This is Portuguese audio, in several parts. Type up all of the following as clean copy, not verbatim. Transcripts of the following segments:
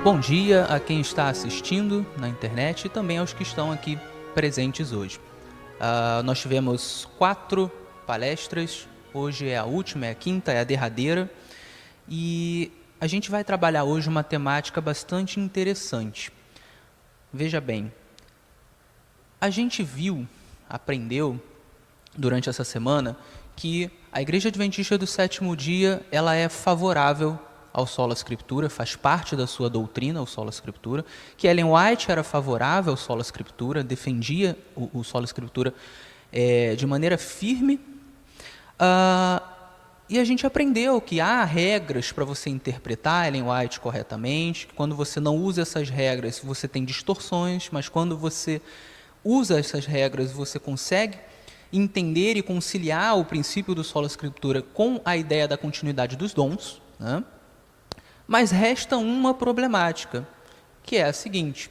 Bom dia a quem está assistindo na internet e também aos que estão aqui presentes hoje. Nós tivemos 4 palestras, hoje é a última, é a quinta, é a derradeira, e a gente vai trabalhar hoje uma temática bastante interessante. Veja bem, a gente aprendeu durante essa semana que a Igreja Adventista do Sétimo Dia ela é favorável ao Sola Scriptura, faz parte da sua doutrina, o Sola Scriptura, que Ellen White era favorável ao Sola Scriptura, defendia o Sola Scriptura de maneira firme, e a gente aprendeu que há regras para você interpretar Ellen White corretamente, que quando você não usa essas regras, você tem distorções, mas quando você usa essas regras, você consegue entender e conciliar o princípio do Sola Scriptura com a ideia da continuidade dos dons, né? Mas resta uma problemática, que é a seguinte: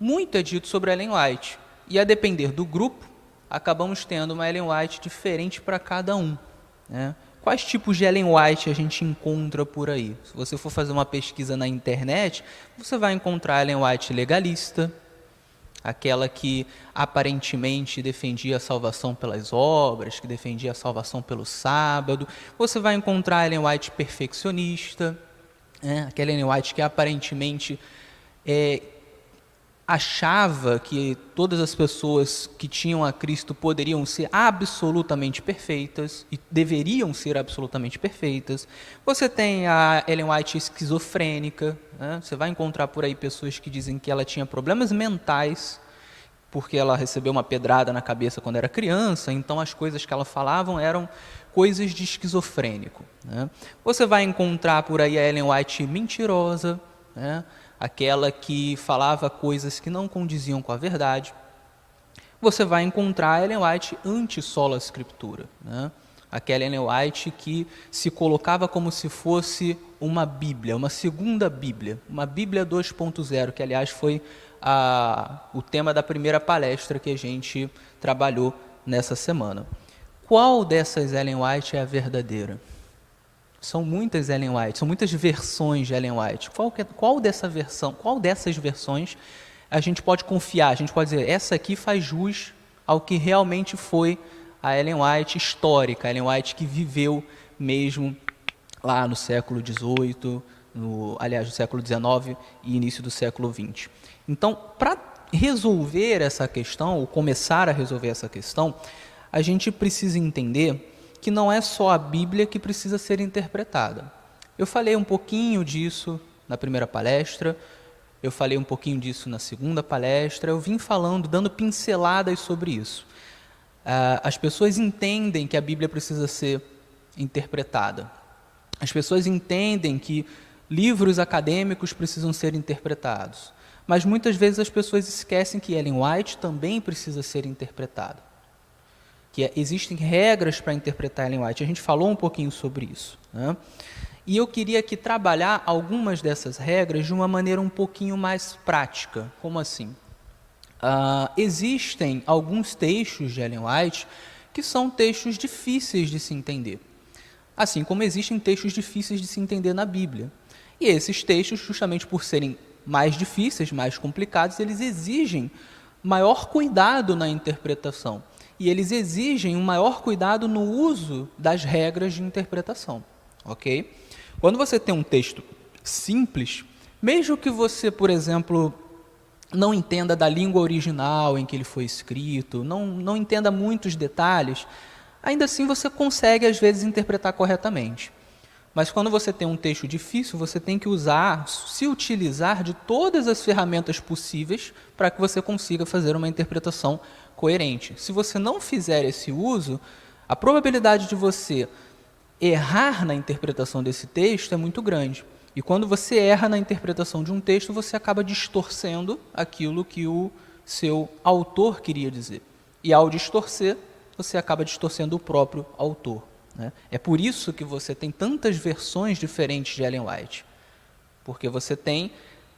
muito é dito sobre Ellen White, e a depender do grupo, acabamos tendo uma Ellen White diferente para cada um, né? Quais tipos de Ellen White a gente encontra por aí? Se você for fazer uma pesquisa na internet, você vai encontrar a Ellen White legalista, aquela que aparentemente defendia a salvação pelas obras, que defendia a salvação pelo sábado. Você vai encontrar a Ellen White perfeccionista, aquela Ellen White que aparentemente achava que todas as pessoas que tinham a Cristo poderiam ser absolutamente perfeitas e deveriam ser absolutamente perfeitas. Você tem a Ellen White esquizofrênica, né? Você vai encontrar por aí pessoas que dizem que ela tinha problemas mentais porque ela recebeu uma pedrada na cabeça quando era criança, então as coisas que ela falava eram coisas de esquizofrênico, né? Você vai encontrar por aí a Ellen White mentirosa, né? Aquela que falava coisas que não condiziam com a verdade. Você vai encontrar a Ellen White anti-sola scriptura, né? Aquela Ellen White que se colocava como se fosse uma Bíblia, uma segunda Bíblia, uma Bíblia 2.0, que aliás foi o tema da primeira palestra que a gente trabalhou nessa semana. Qual dessas Ellen White é a verdadeira? São muitas Ellen White, são muitas versões de Ellen White. Qual dessas versões a gente pode confiar? A gente pode dizer, essa aqui faz jus ao que realmente foi a Ellen White histórica, a Ellen White que viveu mesmo lá no século XVIII, no século XIX e início do século XX. Então, para resolver essa questão, ou começar a resolver essa questão, a gente precisa entender que não é só a Bíblia que precisa ser interpretada. Eu falei um pouquinho disso na primeira palestra, eu falei um pouquinho disso na segunda palestra, eu vim falando, dando pinceladas sobre isso. As pessoas entendem que a Bíblia precisa ser interpretada. As pessoas entendem que livros acadêmicos precisam ser interpretados. Mas muitas vezes as pessoas esquecem que Ellen White também precisa ser interpretada. Existem regras para interpretar Ellen White. A gente falou um pouquinho sobre isso, né? E eu queria aqui trabalhar algumas dessas regras de uma maneira um pouquinho mais prática. Como assim? Existem alguns textos de Ellen White que são textos difíceis de se entender. Assim como existem textos difíceis de se entender na Bíblia. E esses textos, justamente por serem mais difíceis, mais complicados, eles exigem maior cuidado na interpretação. E eles exigem um maior cuidado no uso das regras de interpretação, ok? Quando você tem um texto simples, mesmo que você, por exemplo, não entenda da língua original em que ele foi escrito, não entenda muitos detalhes, ainda assim você consegue, às vezes, interpretar corretamente. Mas quando você tem um texto difícil, você tem que se utilizar de todas as ferramentas possíveis para que você consiga fazer uma interpretação coerente. Se você não fizer esse uso, a probabilidade de você errar na interpretação desse texto é muito grande. E quando você erra na interpretação de um texto, você acaba distorcendo aquilo que o seu autor queria dizer. E ao distorcer, você acaba distorcendo o próprio autor, né? É por isso que você tem tantas versões diferentes de Ellen White, porque você tem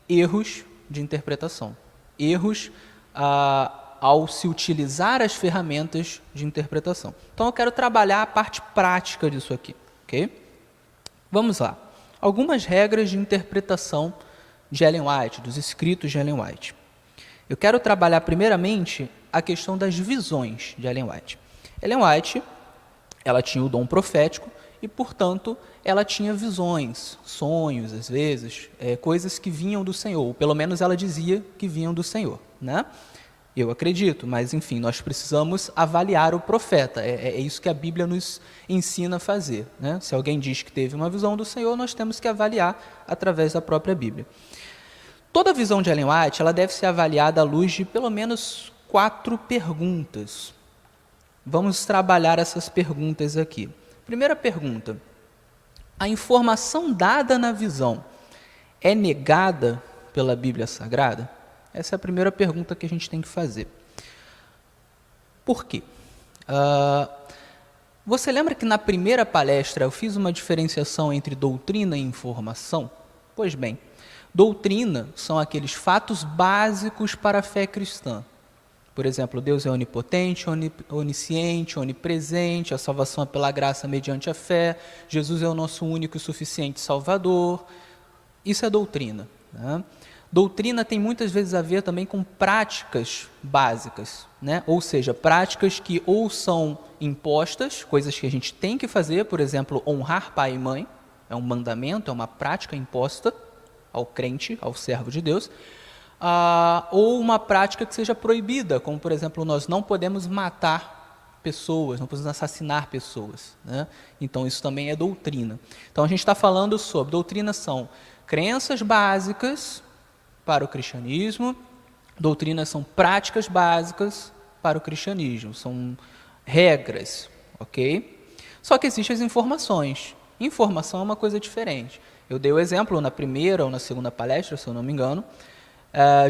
erros de interpretação, erros ao se utilizar as ferramentas de interpretação. Então eu quero trabalhar a parte prática disso aqui, ok? Vamos lá. Algumas regras de interpretação de Ellen White, dos escritos de Ellen White. Eu quero trabalhar primeiramente a questão das visões de Ellen White. Ellen White, ela tinha o dom profético e, portanto, ela tinha visões, sonhos, às vezes, coisas que vinham do Senhor, ou pelo menos ela dizia que vinham do Senhor, né? Eu acredito, mas enfim, nós precisamos avaliar o profeta, é isso que a Bíblia nos ensina a fazer, né? Se alguém diz que teve uma visão do Senhor, nós temos que avaliar através da própria Bíblia. Toda visão de Ellen White, ela deve ser avaliada à luz de pelo menos 4 perguntas. Vamos trabalhar essas perguntas aqui. Primeira pergunta: a informação dada na visão é negada pela Bíblia Sagrada? Essa é a primeira pergunta que a gente tem que fazer. Por quê? Você lembra que na primeira palestra eu fiz uma diferenciação entre doutrina e informação? Pois bem, doutrina são aqueles fatos básicos para a fé cristã. Por exemplo, Deus é onipotente, onisciente, onipresente, a salvação é pela graça mediante a fé, Jesus é o nosso único e suficiente Salvador. Isso é doutrina, né? Doutrina tem muitas vezes a ver também com práticas básicas, né? Ou seja, práticas que ou são impostas, coisas que a gente tem que fazer, por exemplo, honrar pai e mãe, é um mandamento, é uma prática imposta ao crente, ao servo de Deus, ou uma prática que seja proibida, como, por exemplo, nós não podemos matar pessoas, não podemos assassinar pessoas, né? Então, isso também é doutrina. Então, a gente está falando sobre, doutrina são crenças básicas para o cristianismo, doutrinas são práticas básicas para o cristianismo, são regras, ok? Só que existem as informações. Informação é uma coisa diferente. Eu dei o exemplo na primeira ou na segunda palestra, se eu não me engano,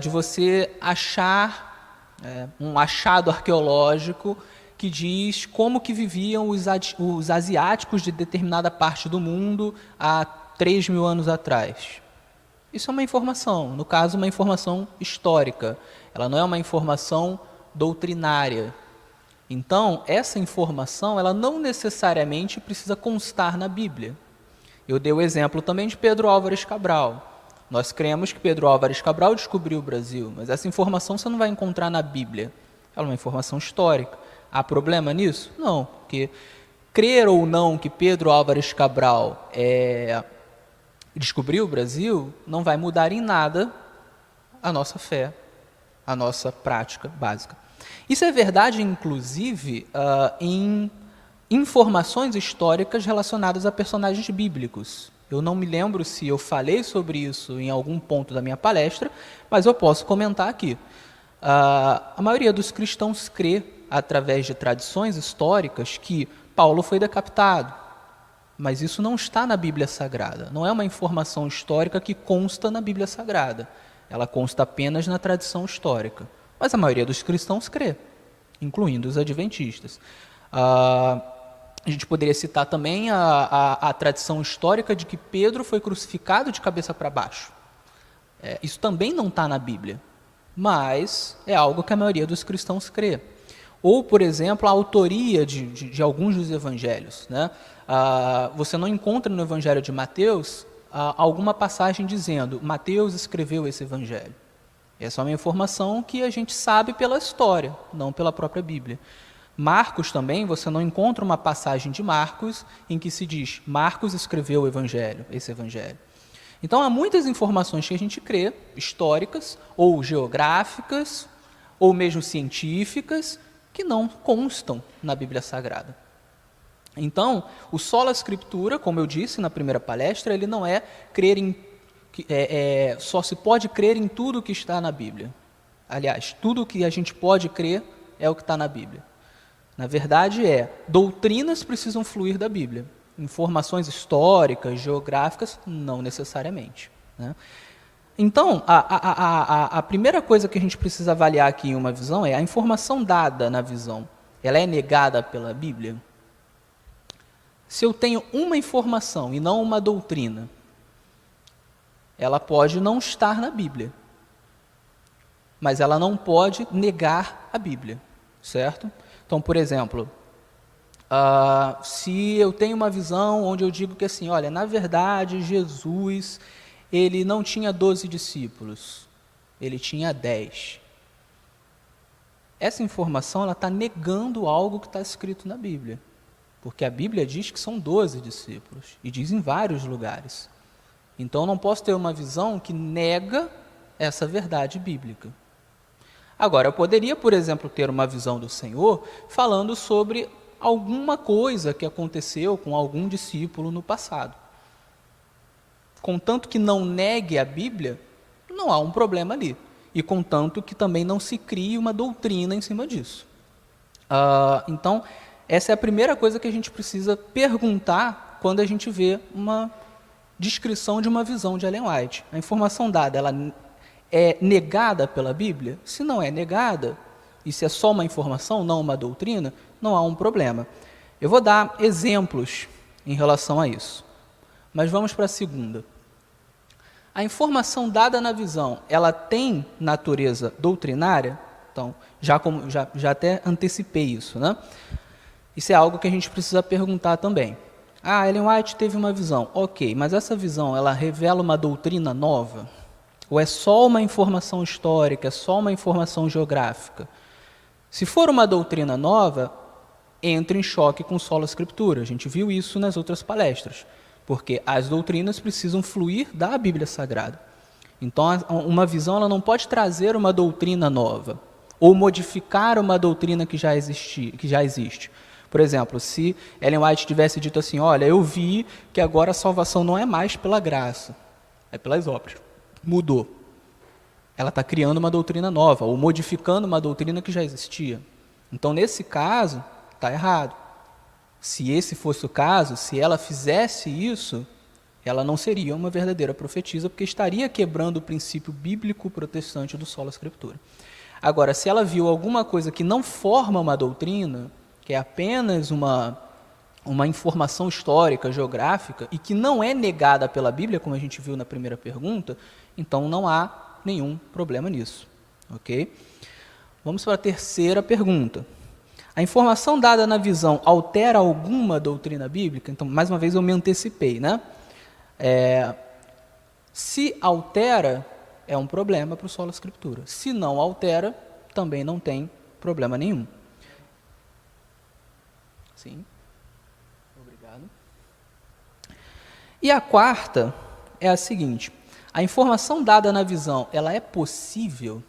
de você achar um achado arqueológico que diz como que viviam os asiáticos de determinada parte do mundo há 3.000 anos atrás. Isso é uma informação, no caso, uma informação histórica. Ela não é uma informação doutrinária. Então, essa informação, ela não necessariamente precisa constar na Bíblia. Eu dei o exemplo também de Pedro Álvares Cabral. Nós cremos que Pedro Álvares Cabral descobriu o Brasil, mas essa informação você não vai encontrar na Bíblia. Ela é uma informação histórica. Há problema nisso? Não, porque crer ou não que Pedro Álvares Cabral descobriu o Brasil não vai mudar em nada a nossa fé, a nossa prática básica. Isso é verdade, inclusive, em informações históricas relacionadas a personagens bíblicos. Eu não me lembro se eu falei sobre isso em algum ponto da minha palestra, mas eu posso comentar aqui. A maioria dos cristãos crê, através de tradições históricas, que Paulo foi decapitado. Mas isso não está na Bíblia Sagrada. Não é uma informação histórica que consta na Bíblia Sagrada. Ela consta apenas na tradição histórica. Mas a maioria dos cristãos crê, incluindo os adventistas. A gente poderia citar também a tradição histórica de que Pedro foi crucificado de cabeça para baixo. Isso também não está na Bíblia, mas é algo que a maioria dos cristãos crê. Ou, por exemplo, a autoria de alguns dos evangelhos, né? Você não encontra no Evangelho de Mateus alguma passagem dizendo Mateus escreveu esse evangelho. Essa é uma informação que a gente sabe pela história, não pela própria Bíblia. Marcos também, você não encontra uma passagem de Marcos em que se diz Marcos escreveu o evangelho, esse evangelho. Então, há muitas informações que a gente crê, históricas, ou geográficas, ou mesmo científicas, que não constam na Bíblia Sagrada. Então, o sola scriptura, como eu disse na primeira palestra, ele não é crer em... só se pode crer em tudo que está na Bíblia. Aliás, tudo que a gente pode crer é o que está na Bíblia. Na verdade, doutrinas precisam fluir da Bíblia. Informações históricas, geográficas, não necessariamente, né? Então, a primeira coisa que a gente precisa avaliar aqui em uma visão é a informação dada na visão. Ela é negada pela Bíblia? Se eu tenho uma informação e não uma doutrina, ela pode não estar na Bíblia, mas ela não pode negar a Bíblia, certo? Então, por exemplo, se eu tenho uma visão onde eu digo que assim, olha, na verdade, Jesus, ele não tinha 12 discípulos, ele tinha 10. Essa informação está negando algo que está escrito na Bíblia, porque a Bíblia diz que são 12 discípulos, e diz em vários lugares. Então, eu não posso ter uma visão que nega essa verdade bíblica. Agora, eu poderia, por exemplo, ter uma visão do Senhor falando sobre alguma coisa que aconteceu com algum discípulo no passado. Contanto que não negue a Bíblia, não há um problema ali. E contanto que também não se crie uma doutrina em cima disso. Então, essa é a primeira coisa que a gente precisa perguntar quando a gente vê uma descrição de uma visão de Ellen White. A informação dada, ela é negada pela Bíblia? Se não é negada, e se é só uma informação, não uma doutrina, não há um problema. Eu vou dar exemplos em relação a isso. Mas vamos para a segunda. A informação dada na visão, ela tem natureza doutrinária? Então, já até antecipei isso, né? Isso é algo que a gente precisa perguntar também. Ellen White teve uma visão. Ok, mas essa visão, ela revela uma doutrina nova? Ou é só uma informação histórica, é só uma informação geográfica? Se for uma doutrina nova, entra em choque com sola escritura. A gente viu isso nas outras palestras, porque as doutrinas precisam fluir da Bíblia Sagrada. Então, uma visão ela não pode trazer uma doutrina nova, ou modificar uma doutrina que já existe. Por exemplo, se Ellen White tivesse dito assim, olha, eu vi que agora a salvação não é mais pela graça, é pelas obras. Mudou. Ela está criando uma doutrina nova, ou modificando uma doutrina que já existia. Então, nesse caso, está errado. Se esse fosse o caso, se ela fizesse isso, ela não seria uma verdadeira profetisa, porque estaria quebrando o princípio bíblico protestante do sola escritura. Agora, se ela viu alguma coisa que não forma uma doutrina, que é apenas uma informação histórica, geográfica, e que não é negada pela Bíblia, como a gente viu na primeira pergunta, então não há nenhum problema nisso. Ok? Vamos para a terceira pergunta. A informação dada na visão altera alguma doutrina bíblica? Então, mais uma vez, eu me antecipei, né? Se altera, é um problema para o sola escritura. Se não altera, também não tem problema nenhum. Sim. Obrigado. E a quarta é a seguinte: a informação dada na visão, ela é possível?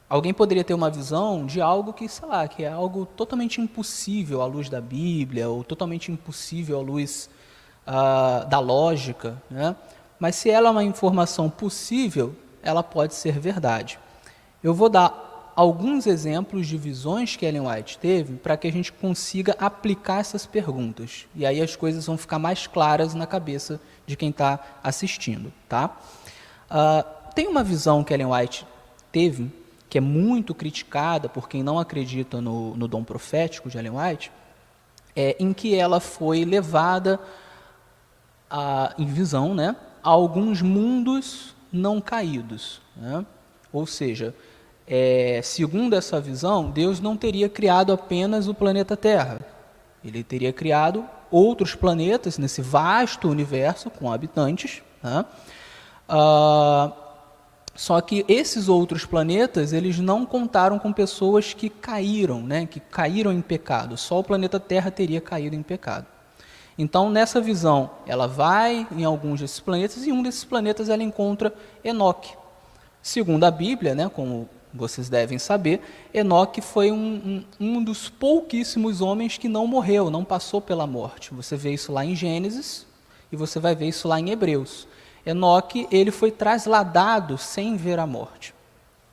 Alguém poderia ter uma visão de algo que, sei lá, que é algo totalmente impossível à luz da Bíblia, ou totalmente impossível à luz da lógica, né? Mas se ela é uma informação possível, ela pode ser verdade. Eu vou dar alguns exemplos de visões que Ellen White teve para que a gente consiga aplicar essas perguntas. E aí as coisas vão ficar mais claras na cabeça de quem está assistindo. Tá? Tem uma visão que Ellen White teve, que é muito criticada por quem não acredita no dom profético de Ellen White, em que ela foi levada em visão, né, a alguns mundos não caídos. Né? Ou seja, segundo essa visão, Deus não teria criado apenas o planeta Terra. Ele teria criado outros planetas nesse vasto universo com habitantes. Né? Só que esses outros planetas, eles não contaram com pessoas que caíram, né? Que caíram em pecado. Só o planeta Terra teria caído em pecado. Então, nessa visão, ela vai em alguns desses planetas, e em um desses planetas ela encontra Enoque. Segundo a Bíblia, né, como vocês devem saber, Enoque foi um dos pouquíssimos homens que não morreu, não passou pela morte. Você vê isso lá em Gênesis e você vai ver isso lá em Hebreus. Enoque, ele foi trasladado sem ver a morte.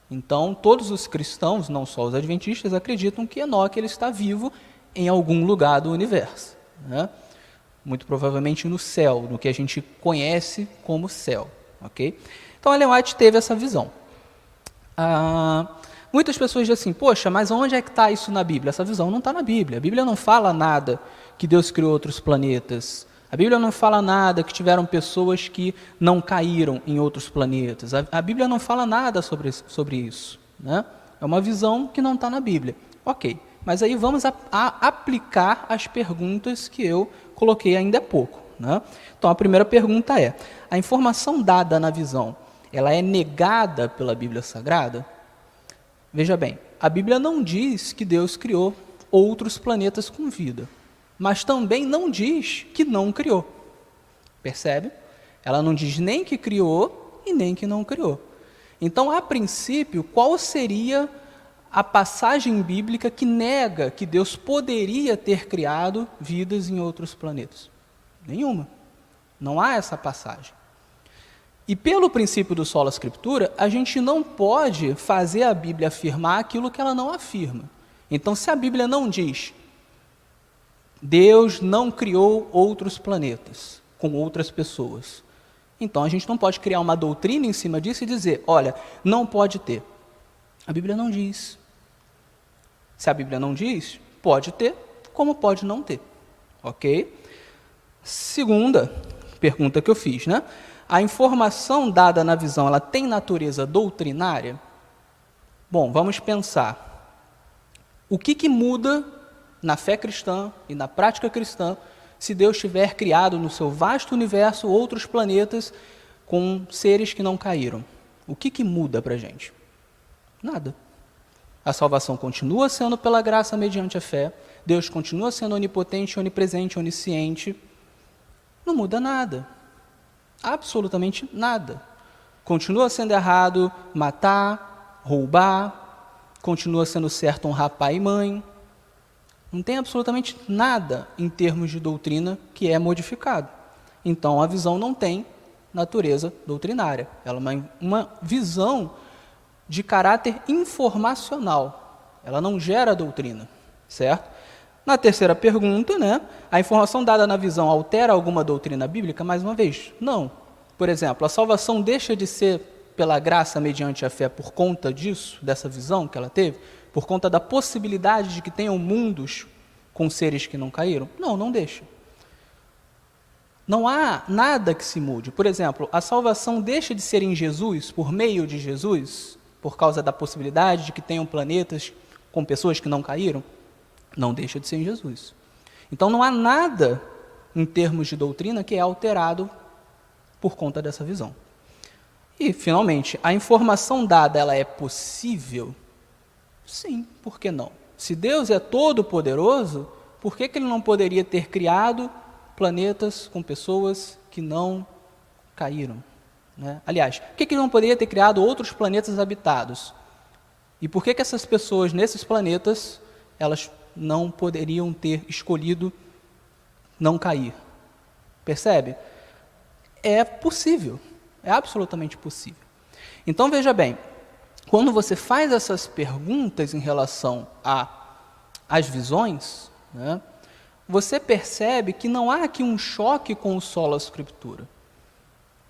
Então, todos os cristãos, não só os adventistas, acreditam que Enoque ele está vivo em algum lugar do universo. Né? Muito provavelmente no céu, no que a gente conhece como céu. Okay? Então, Ellen White teve essa visão. Muitas pessoas dizem assim, poxa, mas onde é que está isso na Bíblia? Essa visão não está na Bíblia. A Bíblia não fala nada que Deus criou outros planetas. A Bíblia não fala nada que tiveram pessoas que não caíram em outros planetas. A Bíblia não fala nada sobre isso. Né? É uma visão que não está na Bíblia. Ok, mas aí vamos aplicar as perguntas que eu coloquei ainda há pouco. né? Então, a primeira pergunta é, a informação dada na visão, ela é negada pela Bíblia Sagrada? Veja bem, a Bíblia não diz que Deus criou outros planetas com vida, mas também não diz que não criou. Percebe? Ela não diz nem que criou e nem que não criou. Então, a princípio, qual seria a passagem bíblica que nega que Deus poderia ter criado vidas em outros planetas? Nenhuma. Não há essa passagem. E pelo princípio do sola scriptura, a gente não pode fazer a Bíblia afirmar aquilo que ela não afirma. Então, se a Bíblia não diz Deus não criou outros planetas com outras pessoas, então a gente não pode criar uma doutrina em cima disso e dizer, olha, não pode ter. A Bíblia não diz. Se a Bíblia não diz, pode ter, como pode não ter. Ok? Segunda pergunta que eu fiz, né? A informação dada na visão, ela tem natureza doutrinária? Bom, vamos pensar. O que muda na fé cristã e na prática cristã se Deus tiver criado no seu vasto universo outros planetas com seres que não caíram? O que muda para a gente? Nada. A salvação continua sendo pela graça mediante a fé, Deus continua sendo onipotente, onipresente, onisciente. Não muda nada. Absolutamente nada. Continua sendo errado matar, roubar, continua sendo certo honrar pai e mãe. Não tem absolutamente nada em termos de doutrina que é modificado. Então, a visão não tem natureza doutrinária. Ela é uma visão de caráter informacional. Ela não gera doutrina, certo? Na terceira pergunta, né, a informação dada na visão altera alguma doutrina bíblica? Mais uma vez, não. Por exemplo, a salvação deixa de ser pela graça mediante a fé por conta disso, dessa visão que ela teve? Por conta da possibilidade de que tenham mundos com seres que não caíram? Não, não deixa. Não há nada que se mude. Por exemplo, a salvação deixa de ser em Jesus, por meio de Jesus, por causa da possibilidade de que tenham planetas com pessoas que não caíram? Não deixa de ser em Jesus. Então não há nada em termos de doutrina que é alterado por conta dessa visão. E, finalmente, a informação dada, ela é possível? Sim, por que não? Se Deus é todo-poderoso, por que Ele não poderia ter criado planetas com pessoas que não caíram? Né? Aliás, por que Ele não poderia ter criado outros planetas habitados? E por que essas pessoas nesses planetas, elas não poderiam ter escolhido não cair? Percebe? É possível, é absolutamente possível. Então, veja bem, quando você faz essas perguntas em relação às visões, né, você percebe que não há aqui um choque com o sola scriptura.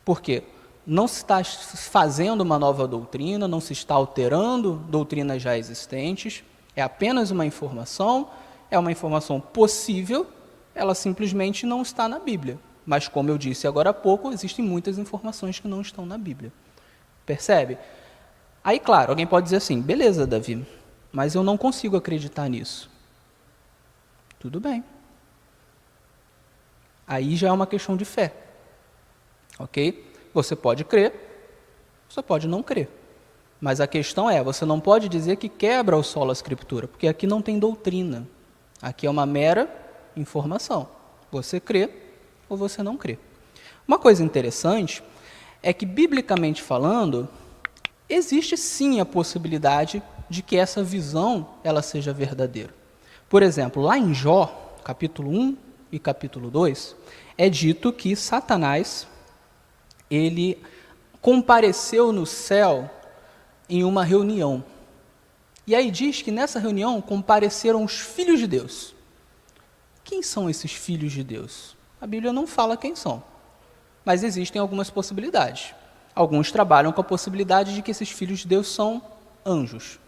Por quê? Não se está fazendo uma nova doutrina, não se está alterando doutrinas já existentes, é apenas uma informação, é uma informação possível, ela simplesmente não está na Bíblia. Mas, como eu disse agora há pouco, existem muitas informações que não estão na Bíblia. Percebe? Aí, claro, alguém pode dizer assim, beleza, Davi, mas eu não consigo acreditar nisso. Tudo bem. Aí já é uma questão de fé. Ok? Você pode crer, você pode não crer. Mas a questão é, você não pode dizer que quebra o sola scriptura, porque aqui não tem doutrina. Aqui é uma mera informação. Você crê ou você não crê. Uma coisa interessante é que, biblicamente falando, existe sim a possibilidade de que essa visão ela seja verdadeira. Por exemplo, lá em Jó, capítulo 1 e capítulo 2, é dito que Satanás, ele compareceu no céu em uma reunião. E aí diz que nessa reunião compareceram os filhos de Deus. Quem são esses filhos de Deus? A Bíblia não fala quem são, mas existem algumas possibilidades. Alguns trabalham com a possibilidade de que esses filhos de Deus são anjos,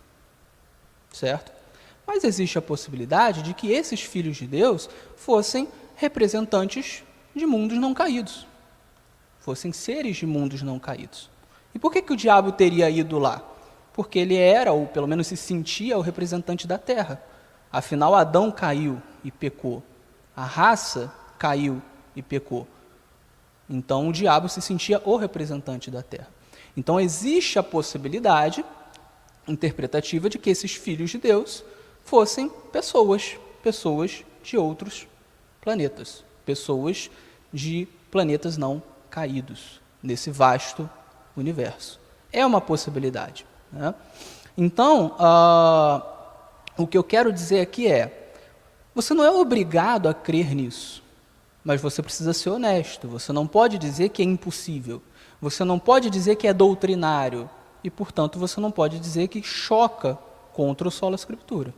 certo? Mas existe a possibilidade de que esses filhos de Deus fossem representantes de mundos não caídos, fossem seres de mundos não caídos. E por que o diabo teria ido lá? Porque ele era, ou pelo menos se sentia, o representante da terra. Afinal, Adão caiu e pecou. A raça caiu e pecou. Então o diabo se sentia o representante da terra. Então existe a possibilidade interpretativa de que esses filhos de Deus fossem pessoas de outros planetas, pessoas de planetas não caídos, nesse vasto universo. É uma possibilidade, né? Então, o que eu quero dizer aqui é, você não é obrigado a crer nisso, mas você precisa ser honesto. Você não pode dizer que é impossível, você não pode dizer que é doutrinário, e, portanto, você não pode dizer que choca contra o sola scriptura.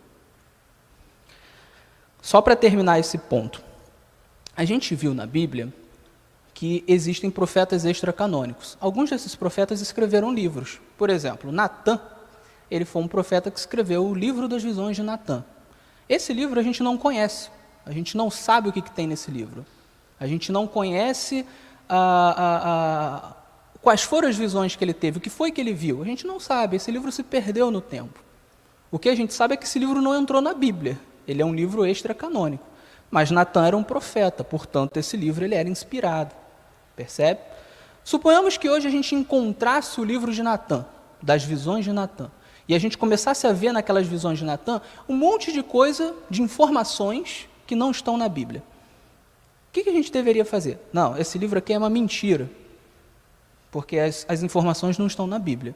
Só para terminar esse ponto, a gente viu na Bíblia que existem profetas extracanônicos. Alguns desses profetas escreveram livros. Por exemplo, Natã, ele foi um profeta que escreveu o livro das visões de Natã. Esse livro a gente não conhece, a gente não sabe o que tem nesse livro. A gente não conhece quais foram as visões que ele teve, o que foi que ele viu. A gente não sabe, esse livro se perdeu no tempo. O que a gente sabe é que esse livro não entrou na Bíblia, ele é um livro extracanônico. Mas Natã era um profeta, portanto, esse livro ele era inspirado. Percebe? Suponhamos que hoje a gente encontrasse o livro de Natã, das visões de Natã, e a gente começasse a ver naquelas visões de Natã um monte de coisa, de informações que não estão na Bíblia. O que a gente deveria fazer? Não, esse livro aqui é uma mentira, porque as informações não estão na Bíblia.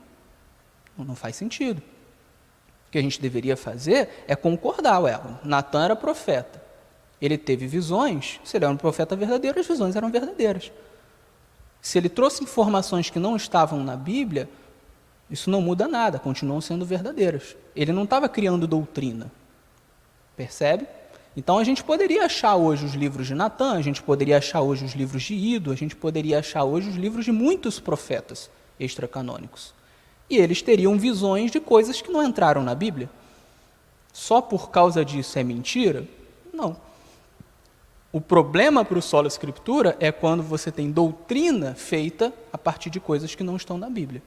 Não faz sentido. O que a gente deveria fazer é concordar. Natã era profeta, ele teve visões, se ele era um profeta verdadeiro, as visões eram verdadeiras. Se ele trouxe informações que não estavam na Bíblia, isso não muda nada, continuam sendo verdadeiras. Ele não estava criando doutrina. Percebe? Então a gente poderia achar hoje os livros de Natã, a gente poderia achar hoje os livros de Ido, a gente poderia achar hoje os livros de muitos profetas extracanônicos. E eles teriam visões de coisas que não entraram na Bíblia. Só por causa disso é mentira? Não. O problema para o sola scriptura é quando você tem doutrina feita a partir de coisas que não estão na Bíblia.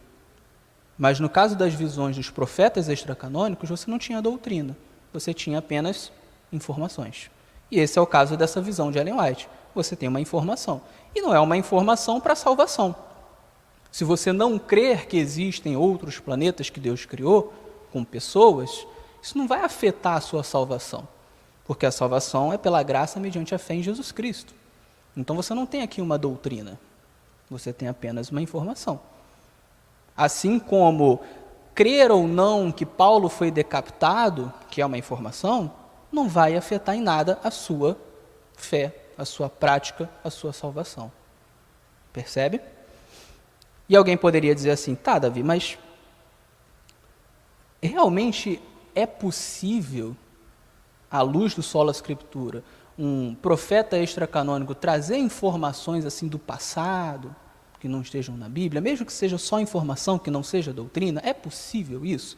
Mas no caso das visões dos profetas extracanônicos, você não tinha doutrina, você tinha apenas informações. E esse é o caso dessa visão de Ellen White. Você tem uma informação, e não é uma informação para salvação. Se você não crer que existem outros planetas que Deus criou, com pessoas, isso não vai afetar a sua salvação, porque a salvação é pela graça mediante a fé em Jesus Cristo. Então você não tem aqui uma doutrina, você tem apenas uma informação. Assim como crer ou não que Paulo foi decapitado, que é uma informação, não vai afetar em nada a sua fé, a sua prática, a sua salvação. Percebe? E alguém poderia dizer assim, tá, Davi, mas realmente é possível, à luz do sola scriptura, um profeta extracanônico trazer informações assim do passado, que não estejam na Bíblia, mesmo que seja só informação, que não seja doutrina? É possível isso?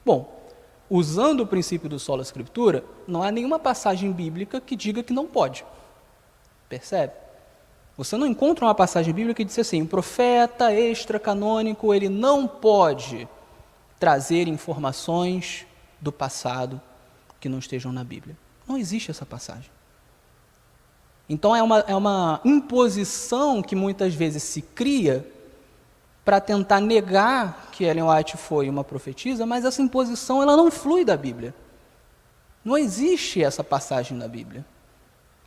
Bom, usando o princípio do sola scriptura, não há nenhuma passagem bíblica que diga que não pode. Percebe? Você não encontra uma passagem bíblica que diz assim, um profeta extracanônico, ele não pode trazer informações do passado que não estejam na Bíblia. Não existe essa passagem. Então é uma imposição que muitas vezes se cria para tentar negar que Ellen White foi uma profetisa, mas essa imposição ela não flui da Bíblia. Não existe essa passagem na Bíblia.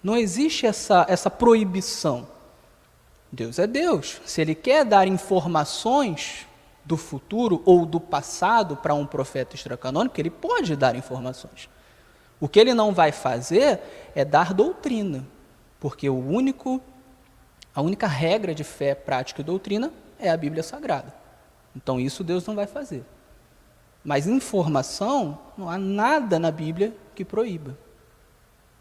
Não existe essa proibição. Deus é Deus. Se Ele quer dar informações do futuro ou do passado para um profeta extracanônico, Ele pode dar informações. O que Ele não vai fazer é dar doutrina, porque a única regra de fé, prática e doutrina é a Bíblia Sagrada. Então isso Deus não vai fazer. Mas informação, não há nada na Bíblia que proíba.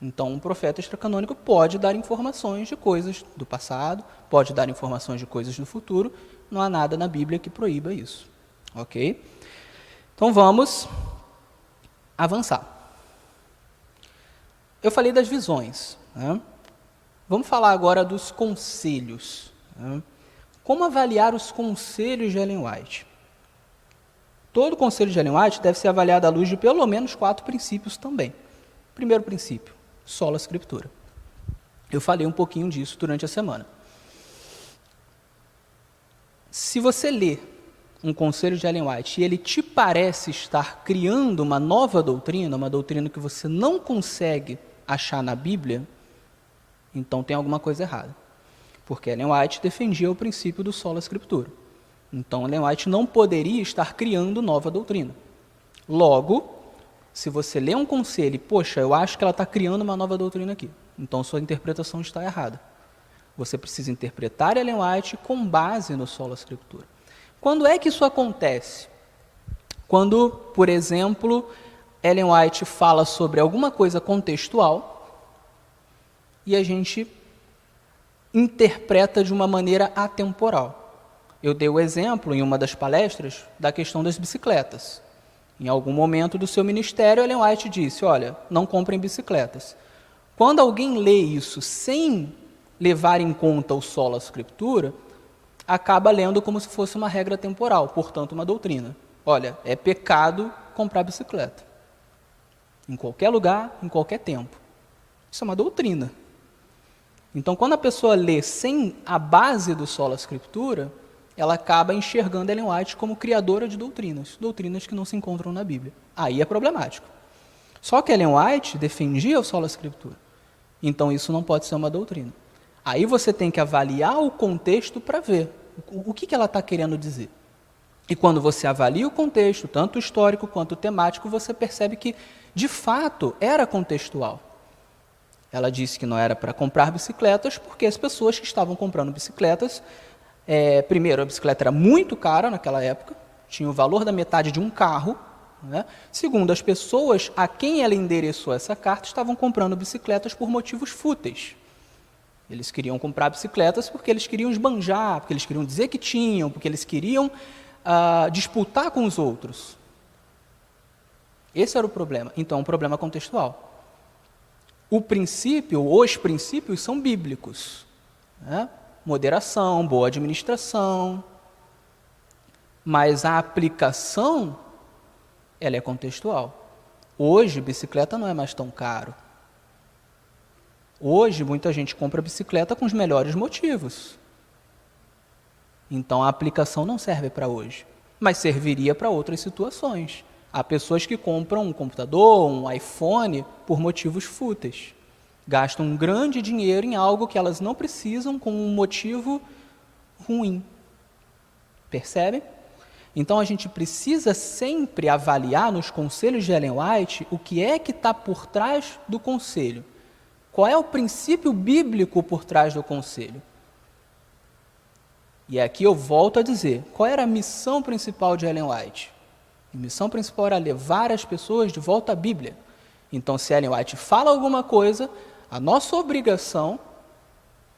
Então um profeta extracanônico pode dar informações de coisas do passado, pode dar informações de coisas do futuro, não há nada na Bíblia que proíba isso. Ok? Então vamos avançar. Eu falei das visões, né? Vamos falar agora dos conselhos, né? Como avaliar os conselhos de Ellen White? Todo conselho de Ellen White deve ser avaliado à luz de pelo menos 4 princípios também. Primeiro princípio, sola scriptura. Eu falei um pouquinho disso durante a semana. Se você lê um conselho de Ellen White e ele te parece estar criando uma nova doutrina, uma doutrina que você não consegue achar na Bíblia, então tem alguma coisa errada. Porque Ellen White defendia o princípio do sola scriptura. Então Ellen White não poderia estar criando nova doutrina. Logo, se você lê um conselho e, poxa, eu acho que ela está criando uma nova doutrina aqui, então sua interpretação está errada. Você precisa interpretar Ellen White com base no sola scriptura. Quando é que isso acontece? Quando, por exemplo, Ellen White fala sobre alguma coisa contextual e a gente interpreta de uma maneira atemporal. Eu dei o exemplo, em uma das palestras, da questão das bicicletas. Em algum momento do seu ministério, Ellen White disse, olha, não comprem bicicletas. Quando alguém lê isso sem levar em conta o sola scriptura, acaba lendo como se fosse uma regra temporal, portanto uma doutrina. Olha, é pecado comprar bicicleta. Em qualquer lugar, em qualquer tempo. Isso é uma doutrina. Então, quando a pessoa lê sem a base do sola scriptura, ela acaba enxergando Ellen White como criadora de doutrinas, doutrinas que não se encontram na Bíblia. Aí é problemático. Só que Ellen White defendia o sola scriptura. Então, isso não pode ser uma doutrina. Aí você tem que avaliar o contexto para ver o que ela está querendo dizer. E quando você avalia o contexto, tanto histórico quanto temático, você percebe que, de fato, era contextual. Ela disse que não era para comprar bicicletas, porque as pessoas que estavam comprando bicicletas, primeiro, a bicicleta era muito cara naquela época, tinha o valor da metade de um carro, né? Segundo, as pessoas a quem ela endereçou essa carta estavam comprando bicicletas por motivos fúteis. Eles queriam comprar bicicletas porque eles queriam esbanjar, porque eles queriam dizer que tinham, porque eles queriam disputar com os outros. Esse era o problema. Então, um problema contextual. Os princípios são bíblicos, né? Moderação, boa administração, mas a aplicação, ela é contextual. Hoje, bicicleta não é mais tão caro. Hoje, muita gente compra bicicleta com os melhores motivos. Então, a aplicação não serve para hoje, mas serviria para outras situações. Há pessoas que compram um computador, um iPhone, por motivos fúteis. Gastam um grande dinheiro em algo que elas não precisam com um motivo ruim. Percebe? Então, a gente precisa sempre avaliar nos conselhos de Ellen White o que é que está por trás do conselho. Qual é o princípio bíblico por trás do conselho? E aqui eu volto a dizer, qual era a missão principal de Ellen White? A missão principal era levar as pessoas de volta à Bíblia. Então, se Ellen White fala alguma coisa, a nossa obrigação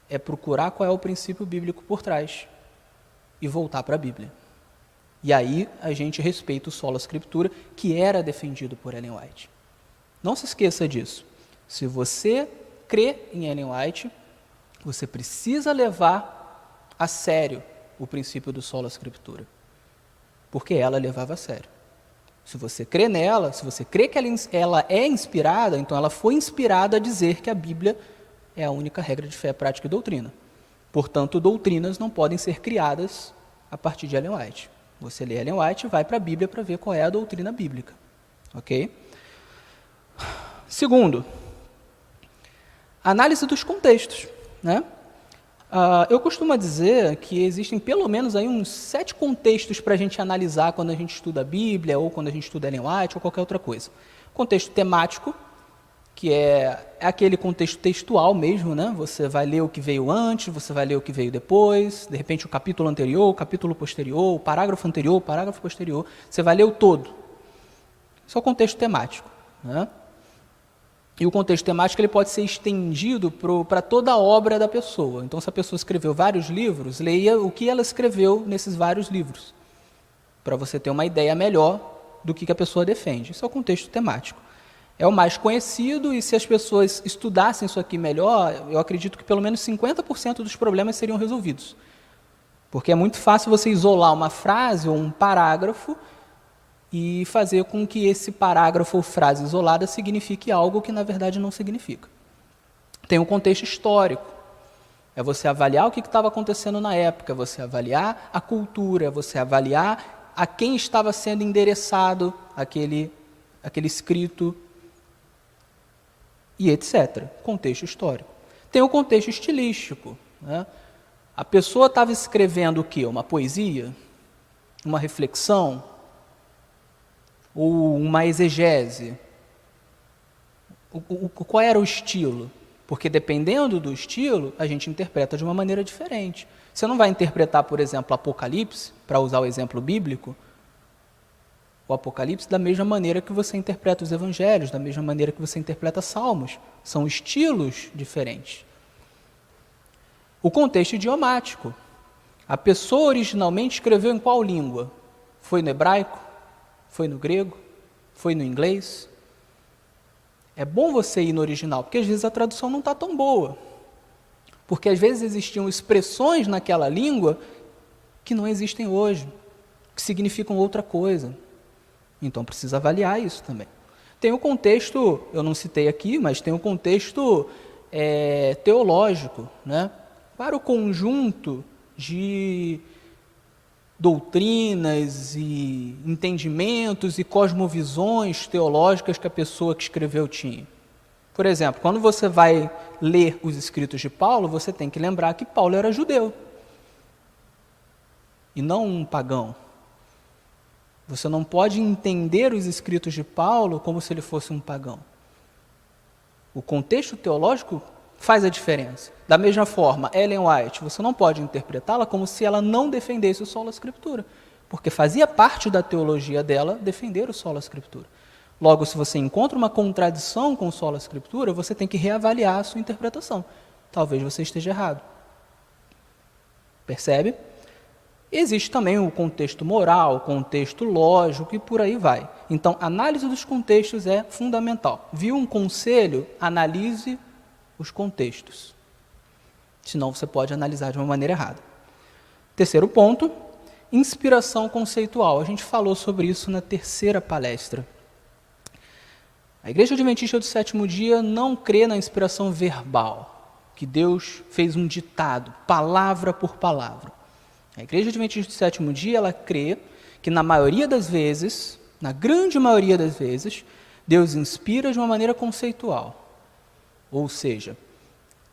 é procurar qual é o princípio bíblico por trás e voltar para a Bíblia. E aí a gente respeita o sola scriptura, que era defendido por Ellen White. Não se esqueça disso. Se você crê em Ellen White, você precisa levar a sério o princípio do sola scriptura, porque ela levava a sério. Se você crê nela, se você crê que ela é inspirada, então ela foi inspirada a dizer que a Bíblia é a única regra de fé, prática e doutrina. Portanto, doutrinas não podem ser criadas a partir de Ellen White. Você lê Ellen White e vai para a Bíblia para ver qual é a doutrina bíblica. Ok? Segundo, análise dos contextos, né? Eu costumo dizer que existem pelo menos aí uns 7 contextos para a gente analisar quando a gente estuda a Bíblia, ou quando a gente estuda Ellen White, ou qualquer outra coisa. Contexto temático, que é aquele contexto textual mesmo, né? Você vai ler o que veio antes, você vai ler o que veio depois, de repente o capítulo anterior, o capítulo posterior, o parágrafo anterior, o parágrafo posterior, você vai ler o todo. Isso é o contexto temático, né? E o contexto temático ele pode ser estendido para toda a obra da pessoa. Então, se a pessoa escreveu vários livros, leia o que ela escreveu nesses vários livros, para você ter uma ideia melhor do que a pessoa defende. Isso é o contexto temático. É o mais conhecido e se as pessoas estudassem isso aqui melhor, eu acredito que pelo menos 50% dos problemas seriam resolvidos. Porque é muito fácil você isolar uma frase ou um parágrafo e fazer com que esse parágrafo ou frase isolada signifique algo que na verdade não significa. Tem um contexto histórico. É você avaliar o que estava acontecendo na época, é você avaliar a cultura, é você avaliar a quem estava sendo endereçado aquele escrito e etc. Contexto histórico. Tem o contexto estilístico. Né? A pessoa estava escrevendo o quê? Uma poesia? Uma reflexão? Ou uma exegese? Qual era o estilo? Porque dependendo do estilo, a gente interpreta de uma maneira diferente. Você não vai interpretar, por exemplo, Apocalipse, para usar o exemplo bíblico, o Apocalipse da mesma maneira que você interpreta os evangelhos, da mesma maneira que você interpreta Salmos. São estilos diferentes. O contexto idiomático. A pessoa originalmente escreveu em qual língua? Foi no hebraico? Foi no grego? Foi no inglês? É bom você ir no original, porque às vezes a tradução não está tão boa. Porque às vezes existiam expressões naquela língua que não existem hoje, que significam outra coisa. Então precisa avaliar isso também. Tem o contexto, eu não citei aqui, mas tem o contexto teológico, né? Para o conjunto de doutrinas e entendimentos e cosmovisões teológicas que a pessoa que escreveu tinha. Por exemplo, quando você vai ler os escritos de Paulo, você tem que lembrar que Paulo era judeu e não um pagão. Você não pode entender os escritos de Paulo como se ele fosse um pagão. O contexto teológico faz a diferença. Da mesma forma, Ellen White, você não pode interpretá-la como se ela não defendesse o sola scriptura, porque fazia parte da teologia dela defender o sola scriptura. Logo, se você encontra uma contradição com o sola scriptura, você tem que reavaliar a sua interpretação. Talvez você esteja errado. Percebe? Existe também o contexto moral, o contexto lógico e por aí vai. Então, a análise dos contextos é fundamental. Viu um conselho? Analise os contextos. Senão você pode analisar de uma maneira errada. Terceiro ponto, inspiração conceitual. A gente falou sobre isso na terceira palestra. A Igreja Adventista do Sétimo Dia não crê na inspiração verbal, que Deus fez um ditado, palavra por palavra. A Igreja Adventista do Sétimo Dia, ela crê que na maioria das vezes, na grande maioria das vezes, Deus inspira de uma maneira conceitual. Ou seja,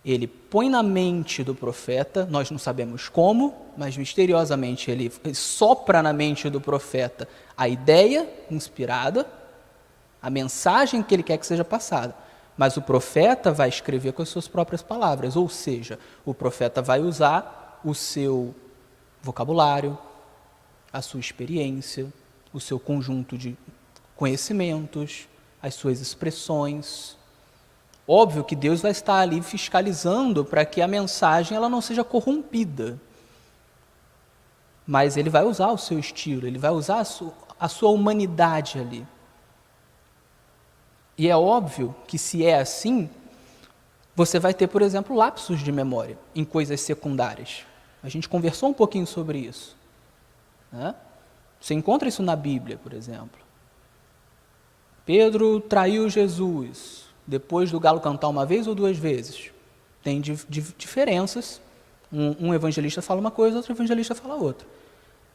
ele põe na mente do profeta, nós não sabemos como, mas misteriosamente ele sopra na mente do profeta a ideia inspirada, a mensagem que ele quer que seja passada. Mas o profeta vai escrever com as suas próprias palavras, ou seja, o profeta vai usar o seu vocabulário, a sua experiência, o seu conjunto de conhecimentos, as suas expressões. Óbvio que Deus vai estar ali fiscalizando para que a mensagem ela não seja corrompida. Mas ele vai usar o seu estilo, ele vai usar a sua humanidade ali. E é óbvio que se é assim, você vai ter, por exemplo, lapsos de memória em coisas secundárias. A gente conversou um pouquinho sobre isso. Né? Você encontra isso na Bíblia, por exemplo. Pedro traiu Jesus, depois do galo cantar uma vez ou duas vezes. Tem diferenças. Um evangelista fala uma coisa, outro evangelista fala outra.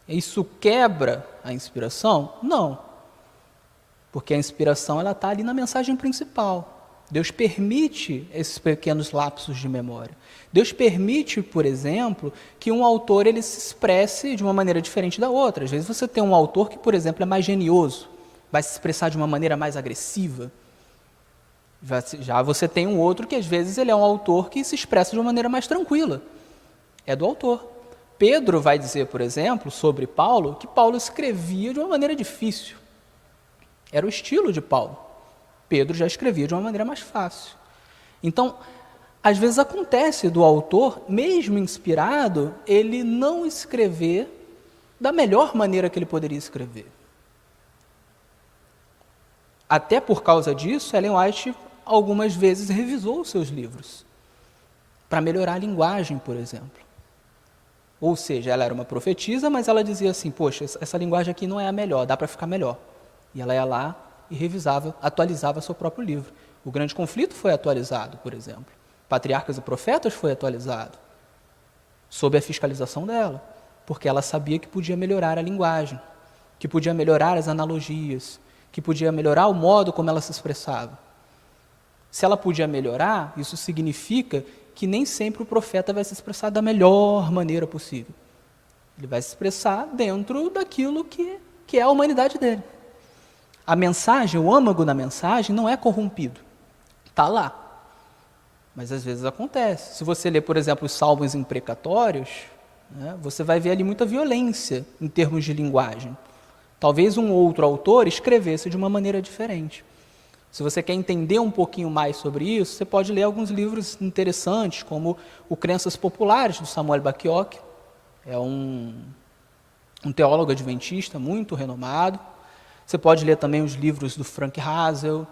Isso quebra a inspiração? Não. Porque a inspiração está ali na mensagem principal. Deus permite esses pequenos lapsos de memória. Deus permite, por exemplo, que um autor ele se expresse de uma maneira diferente da outra. Às vezes você tem um autor que, por exemplo, é mais genioso, vai se expressar de uma maneira mais agressiva. Já você tem um outro que, às vezes, ele é um autor que se expressa de uma maneira mais tranquila. É do autor. Pedro vai dizer, por exemplo, sobre Paulo, que Paulo escrevia de uma maneira difícil. Era o estilo de Paulo. Pedro já escrevia de uma maneira mais fácil. Então, às vezes acontece do autor, mesmo inspirado, ele não escrever da melhor maneira que ele poderia escrever. Até por causa disso, Ellen White algumas vezes revisou os seus livros, para melhorar a linguagem, por exemplo. Ou seja, ela era uma profetisa, mas ela dizia assim, poxa, essa linguagem aqui não é a melhor, dá para ficar melhor. E ela ia lá e revisava, atualizava seu próprio livro. O Grande Conflito foi atualizado, por exemplo. Patriarcas e Profetas foi atualizado, sob a fiscalização dela, porque ela sabia que podia melhorar a linguagem, que podia melhorar as analogias, que podia melhorar o modo como ela se expressava. Se ela podia melhorar, isso significa que nem sempre o profeta vai se expressar da melhor maneira possível. Ele vai se expressar dentro daquilo que é a humanidade dele. A mensagem, o âmago da mensagem não é corrompido. Está lá. Mas às vezes acontece. Se você ler, por exemplo, os salmos imprecatórios, né, você vai ver ali muita violência em termos de linguagem. Talvez um outro autor escrevesse de uma maneira diferente. Se você quer entender um pouquinho mais sobre isso, você pode ler alguns livros interessantes, como o Crenças Populares, do Samuel Bacchiocchi. É um teólogo adventista muito renomado. Você pode ler também os livros do Frank Hazel,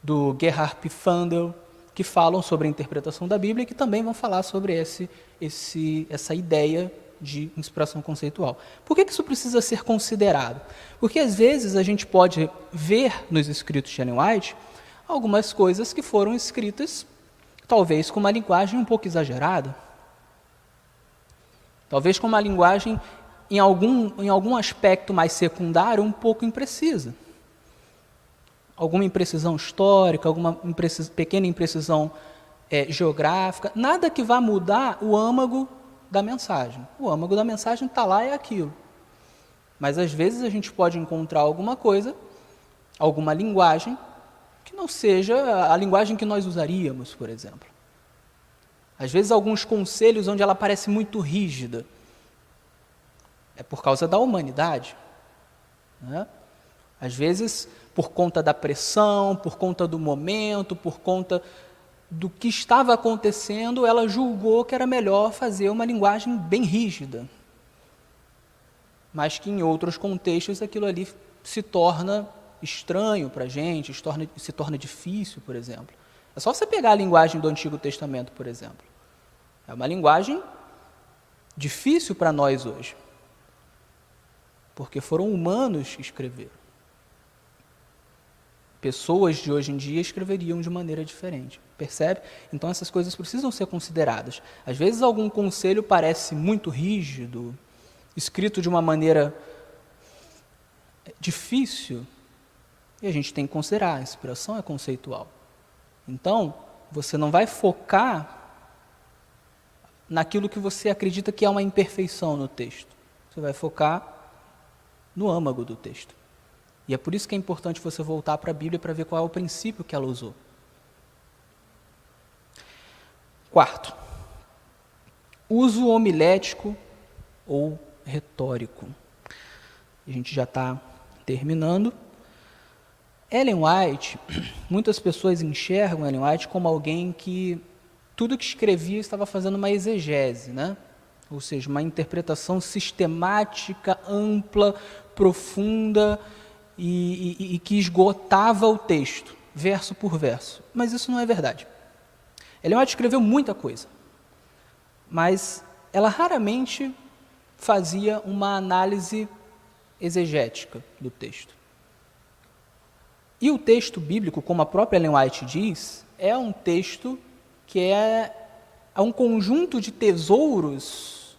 do Gerhard Pfandel, que falam sobre a interpretação da Bíblia e que também vão falar sobre essa ideia de inspiração conceitual. Por que isso precisa ser considerado? Porque às vezes a gente pode ver nos escritos de Ellen White algumas coisas que foram escritas talvez com uma linguagem um pouco exagerada, talvez com uma linguagem em algum aspecto mais secundário um pouco imprecisa. Alguma imprecisão histórica, alguma pequena imprecisão geográfica, nada que vá mudar o âmago da mensagem. O âmago da mensagem está lá, é aquilo. Mas às vezes a gente pode encontrar alguma coisa, alguma linguagem, que não seja a linguagem que nós usaríamos, por exemplo. Às vezes alguns conselhos onde ela parece muito rígida. É por causa da humanidade, né? Às vezes, por conta da pressão, por conta do momento, por conta do que estava acontecendo, ela julgou que era melhor fazer uma linguagem bem rígida. Mas que em outros contextos aquilo ali se torna estranho para a gente, se torna difícil, por exemplo. É só você pegar a linguagem do Antigo Testamento, por exemplo. É uma linguagem difícil para nós hoje, porque foram humanos que escreveram. Pessoas de hoje em dia escreveriam de maneira diferente, percebe? Então essas coisas precisam ser consideradas. Às vezes algum conselho parece muito rígido, escrito de uma maneira difícil, e a gente tem que considerar, a inspiração é conceitual. Então, você não vai focar naquilo que você acredita que é uma imperfeição no texto. Você vai focar no âmago do texto. E é por isso que é importante você voltar para a Bíblia para ver qual é o princípio que ela usou. Quarto, uso homilético ou retórico. A gente já está terminando. Ellen White, muitas pessoas enxergam Ellen White como alguém que tudo que escrevia estava fazendo uma exegese, né? Ou seja, uma interpretação sistemática, ampla, profunda, e que esgotava o texto, verso por verso. Mas isso não é verdade. Ellen White escreveu muita coisa, mas ela raramente fazia uma análise exegética do texto. E o texto bíblico, como a própria Ellen White diz, é um texto que é um conjunto de tesouros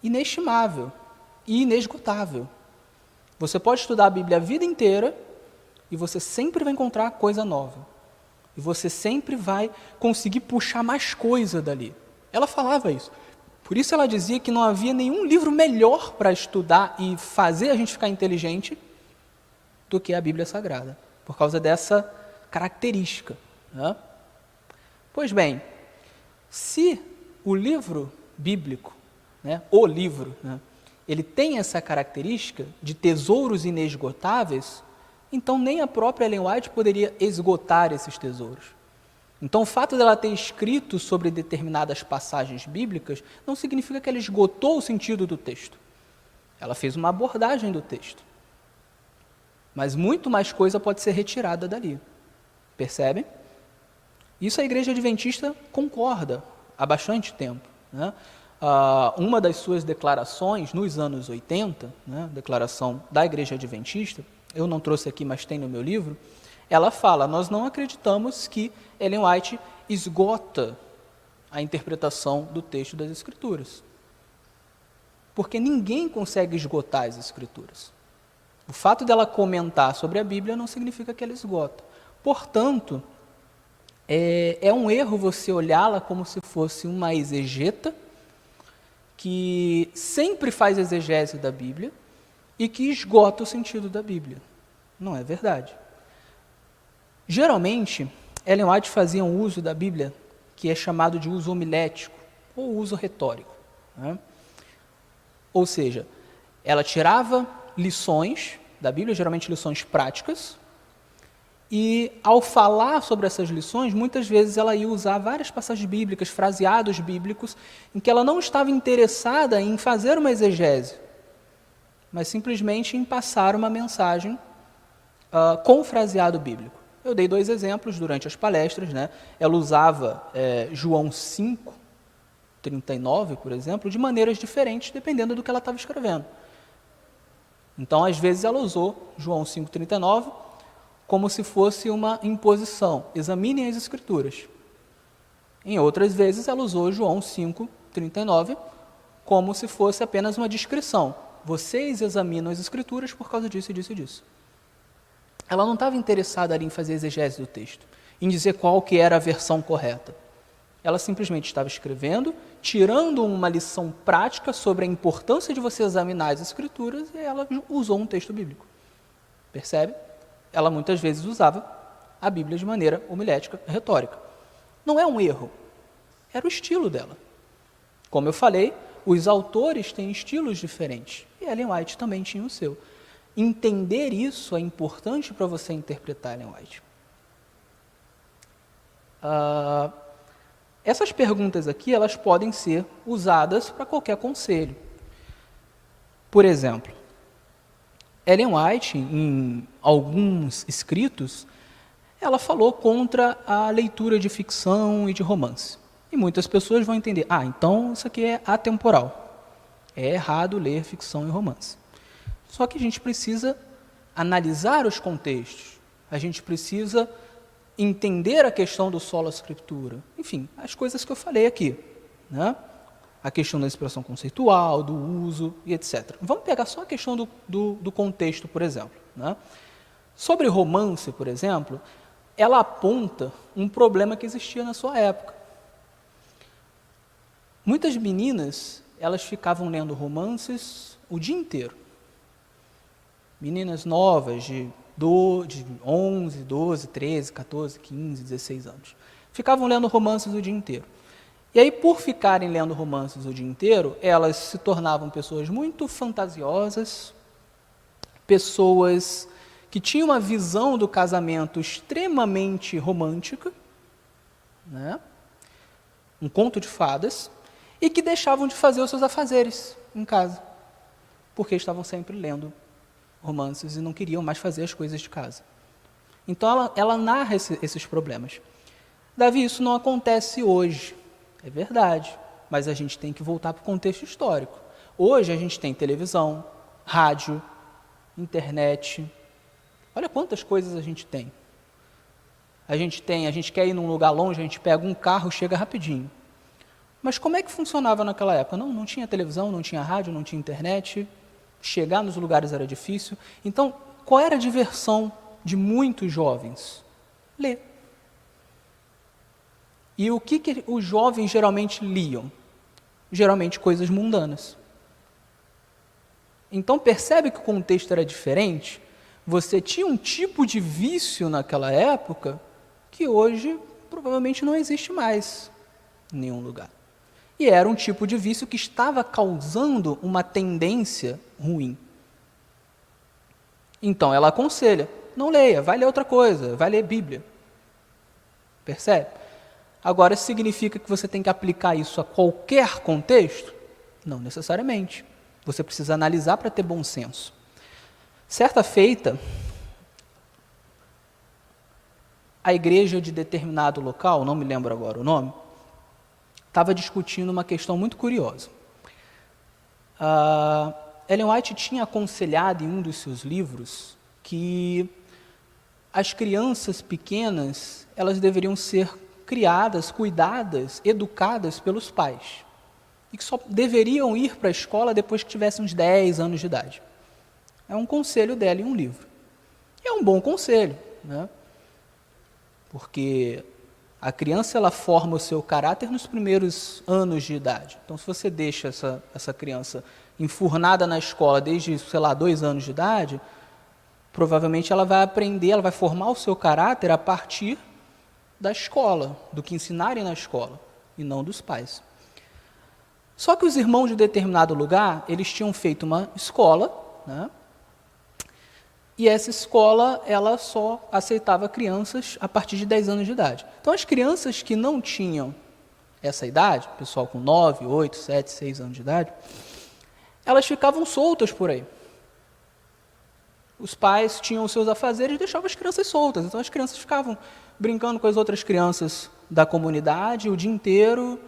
inestimável e inesgotável. Você pode estudar a Bíblia a vida inteira e você sempre vai encontrar coisa nova. E você sempre vai conseguir puxar mais coisa dali. Ela falava isso. Por isso ela dizia que não havia nenhum livro melhor para estudar e fazer a gente ficar inteligente do que a Bíblia Sagrada, por causa dessa característica, né? Pois bem, se o livro bíblico, né, o livro, né, ele tem essa característica de tesouros inesgotáveis, então nem a própria Ellen White poderia esgotar esses tesouros. Então o fato dela ter escrito sobre determinadas passagens bíblicas não significa que ela esgotou o sentido do texto. Ela fez uma abordagem do texto. Mas muito mais coisa pode ser retirada dali. Percebem? Isso a Igreja Adventista concorda há bastante tempo, né? Uma das suas declarações nos anos 80, né, declaração da Igreja Adventista, eu não trouxe aqui, mas tem no meu livro, ela fala: nós não acreditamos que Ellen White esgota a interpretação do texto das Escrituras. Porque ninguém consegue esgotar as Escrituras. O fato dela comentar sobre a Bíblia não significa que ela esgota. Portanto, é um erro você olhá-la como se fosse uma exegeta que sempre faz exegese da Bíblia e que esgota o sentido da Bíblia. Não é verdade. Geralmente, Ellen White fazia um uso da Bíblia que é chamado de uso homilético ou uso retórico, né? Ou seja, ela tirava lições da Bíblia, geralmente lições práticas, e ao falar sobre essas lições, muitas vezes ela ia usar várias passagens bíblicas, fraseados bíblicos, em que ela não estava interessada em fazer uma exegese, mas simplesmente em passar uma mensagem com o fraseado bíblico. Eu dei 2 exemplos durante as palestras, né? Ela usava João 5:39, por exemplo, de maneiras diferentes, dependendo do que ela estava escrevendo. Então, às vezes, ela usou João 5:39 como se fosse uma imposição. Examinem as Escrituras. Em outras vezes, ela usou João 5:39 como se fosse apenas uma descrição. Vocês examinam as Escrituras por causa disso e disso e disso. Ela não estava interessada ali em fazer exegese do texto, em dizer qual que era a versão correta. Ela simplesmente estava escrevendo, tirando uma lição prática sobre a importância de você examinar as Escrituras, e ela usou um texto bíblico. Percebe? Ela muitas vezes usava a Bíblia de maneira homilética, retórica. Não é um erro, era o estilo dela. Como eu falei, os autores têm estilos diferentes, e Ellen White também tinha o seu. Entender isso é importante para você interpretar Ellen White. Essas perguntas aqui, elas podem ser usadas para qualquer conselho. Por exemplo, Ellen White, em alguns escritos, ela falou contra a leitura de ficção e de romance. E muitas pessoas vão entender, então isso aqui é atemporal. É errado ler ficção e romance. Só que a gente precisa analisar os contextos, a gente precisa entender a questão do sola scriptura, enfim, as coisas que eu falei aqui, né? A questão da expressão conceitual, do uso e etc. Vamos pegar só a questão do contexto, por exemplo, né? Sobre romance, por exemplo, ela aponta um problema que existia na sua época. Muitas meninas, elas ficavam lendo romances o dia inteiro. Meninas novas de 11, 12, 13, 14, 15, 16 anos. Ficavam lendo romances o dia inteiro. E aí, por ficarem lendo romances o dia inteiro, elas se tornavam pessoas muito fantasiosas, pessoas que tinham uma visão do casamento extremamente romântica, né? Um conto de fadas, e que deixavam de fazer os seus afazeres em casa, porque estavam sempre lendo romances e não queriam mais fazer as coisas de casa. Então, ela narra esses problemas. Davi, isso não acontece hoje. É verdade, mas a gente tem que voltar para o contexto histórico. Hoje a gente tem televisão, rádio, internet. Olha quantas coisas a gente tem. A gente quer ir num lugar longe, a gente pega um carro, chega rapidinho. Mas como é que funcionava naquela época? Não tinha televisão, não tinha rádio, não tinha internet. Chegar nos lugares era difícil. Então, qual era a diversão de muitos jovens? Ler. E o que os jovens geralmente liam? Geralmente coisas mundanas. Então, percebe que o contexto era diferente? Você tinha um tipo de vício naquela época que hoje provavelmente não existe mais em nenhum lugar. E era um tipo de vício que estava causando uma tendência ruim. Então, ela aconselha, não leia, vai ler outra coisa, vai ler Bíblia. Percebe? Agora, significa que você tem que aplicar isso a qualquer contexto? Não necessariamente. Você precisa analisar para ter bom senso. Certa feita, a igreja de determinado local, não me lembro agora o nome, estava discutindo uma questão muito curiosa. Ellen White tinha aconselhado em um dos seus livros que as crianças pequenas, elas deveriam ser criadas, cuidadas, educadas pelos pais. E que só deveriam ir para a escola depois que tivessem uns 10 anos de idade. É um conselho dela em um livro. E é um bom conselho, né? Porque a criança ela forma o seu caráter nos primeiros anos de idade. Então, se você deixa essa criança enfurnada na escola desde, 2 anos de idade, provavelmente ela vai aprender, ela vai formar o seu caráter a partir da escola, do que ensinarem na escola, e não dos pais. Só que os irmãos de determinado lugar, eles tinham feito uma escola, né? E essa escola, ela só aceitava crianças a partir de 10 anos de idade. Então, as crianças que não tinham essa idade, pessoal com 9, 8, 7, 6 anos de idade, elas ficavam soltas por aí. Os pais tinham os seus afazeres e deixavam as crianças soltas. Então, as crianças ficavam brincando com as outras crianças da comunidade o dia inteiro,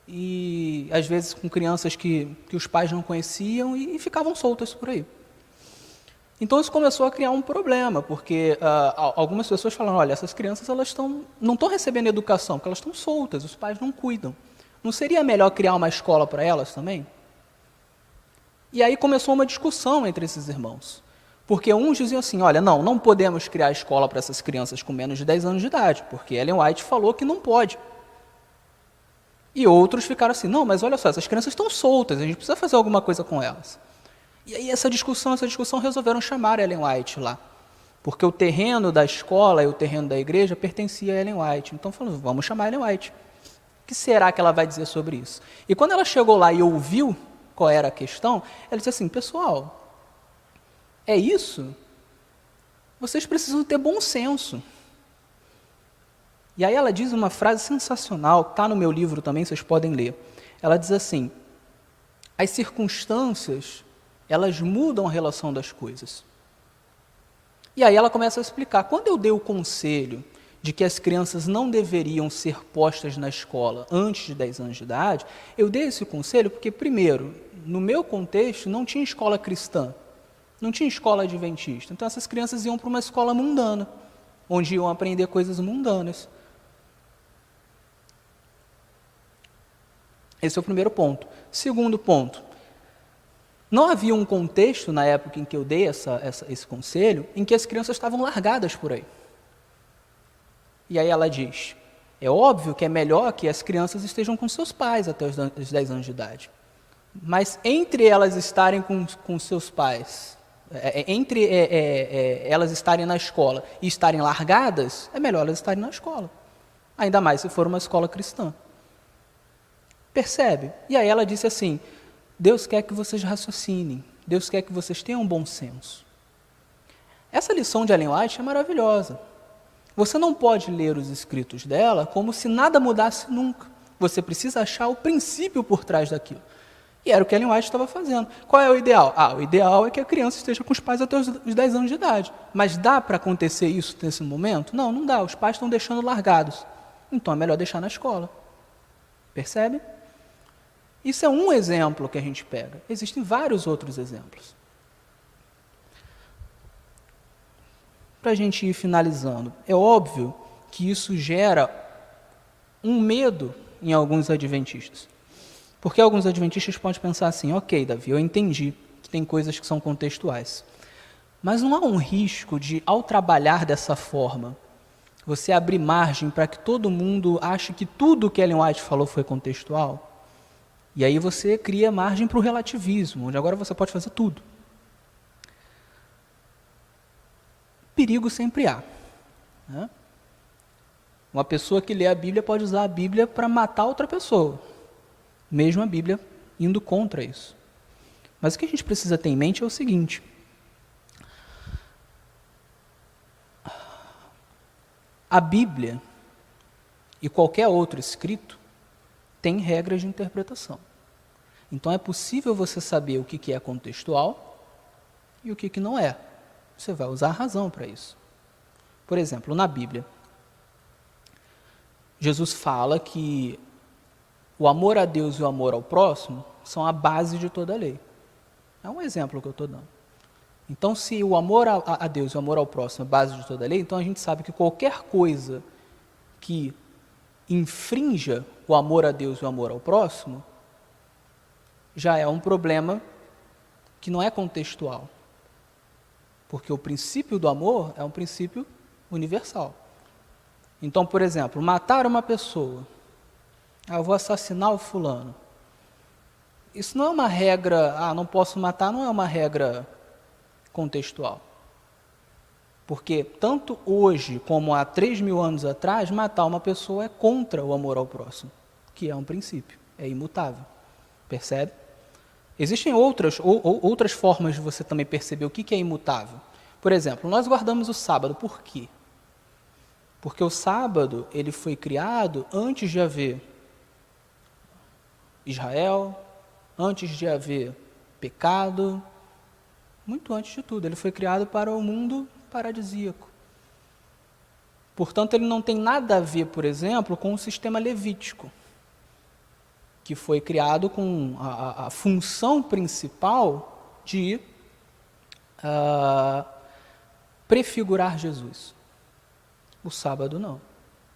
e às vezes com crianças que os pais não conheciam, e ficavam soltas por aí. Então isso começou a criar um problema, porque algumas pessoas falaram, olha, essas crianças não estão recebendo educação, porque elas estão soltas, os pais não cuidam. Não seria melhor criar uma escola para elas também? E aí começou uma discussão entre esses irmãos. Porque uns diziam assim, olha, não podemos criar escola para essas crianças com menos de 10 anos de idade, porque Ellen White falou que não pode. E outros ficaram assim, não, mas olha só, essas crianças estão soltas, a gente precisa fazer alguma coisa com elas. E aí essa discussão resolveram chamar Ellen White lá, porque o terreno da escola e o terreno da igreja pertencia a Ellen White. Então falaram, vamos chamar Ellen White. O que será que ela vai dizer sobre isso? E quando ela chegou lá e ouviu qual era a questão, ela disse assim, pessoal, é isso? Vocês precisam ter bom senso. E aí ela diz uma frase sensacional, que está no meu livro também, vocês podem ler. Ela diz assim, as circunstâncias, elas mudam a relação das coisas. E aí ela começa a explicar, quando eu dei o conselho de que as crianças não deveriam ser postas na escola antes de 10 anos de idade, eu dei esse conselho porque, primeiro, no meu contexto, não tinha escola cristã, não tinha escola adventista. Então, essas crianças iam para uma escola mundana, onde iam aprender coisas mundanas. Esse é o primeiro ponto. Segundo ponto, não havia um contexto, na época em que eu dei esse conselho, em que as crianças estavam largadas por aí. E aí ela diz, é óbvio que é melhor que as crianças estejam com seus pais até os 10 anos de idade. Mas entre elas estarem com seus pais, elas estarem na escola e estarem largadas, é melhor elas estarem na escola. Ainda mais se for uma escola cristã. Percebe? E aí ela disse assim, Deus quer que vocês raciocinem, Deus quer que vocês tenham bom senso. Essa lição de Ellen White é maravilhosa. Você não pode ler os escritos dela como se nada mudasse nunca. Você precisa achar o princípio por trás daquilo. E era o que Ellen White estava fazendo. Qual é o ideal? O ideal é que a criança esteja com os pais até os 10 anos de idade. Mas dá para acontecer isso nesse momento? Não, não dá. Os pais estão deixando largados. Então é melhor deixar na escola. Percebe? Isso é um exemplo que a gente pega. Existem vários outros exemplos. Para a gente ir finalizando, é óbvio que isso gera um medo em alguns adventistas. Porque alguns adventistas podem pensar assim, ok, Davi, eu entendi que tem coisas que são contextuais. Mas não há um risco de, ao trabalhar dessa forma, você abrir margem para que todo mundo ache que tudo que Ellen White falou foi contextual? E aí você cria margem para o relativismo, onde agora você pode fazer tudo. Perigo sempre há. Né? Uma pessoa que lê a Bíblia pode usar a Bíblia para matar outra pessoa, mesmo a Bíblia indo contra isso. Mas o que a gente precisa ter em mente é o seguinte, a Bíblia e qualquer outro escrito tem regras de interpretação. Então é possível você saber o que é contextual e o que não é. Você vai usar a razão para isso. Por exemplo, na Bíblia, Jesus fala que o amor a Deus e o amor ao próximo são a base de toda a lei. É um exemplo que eu estou dando. Então, se o amor a Deus e o amor ao próximo é a base de toda a lei, então a gente sabe que qualquer coisa que infrinja o amor a Deus e o amor ao próximo, já é um problema que não é contextual. Porque o princípio do amor é um princípio universal. Então, por exemplo, matar uma pessoa, eu vou assassinar o fulano. Isso não é uma regra, não posso matar, não é uma regra contextual. Porque tanto hoje como há 3.000 anos atrás, matar uma pessoa é contra o amor ao próximo, que é um princípio, é imutável. Percebe? Existem outras formas de você também perceber o que é imutável. Por exemplo, nós guardamos o sábado, por quê? Porque o sábado ele foi criado antes de haver Israel, antes de haver pecado, muito antes de tudo. Ele foi criado para o mundo paradisíaco. Portanto, ele não tem nada a ver, por exemplo, com o sistema levítico, que foi criado com a função principal de prefigurar Jesus. O sábado não.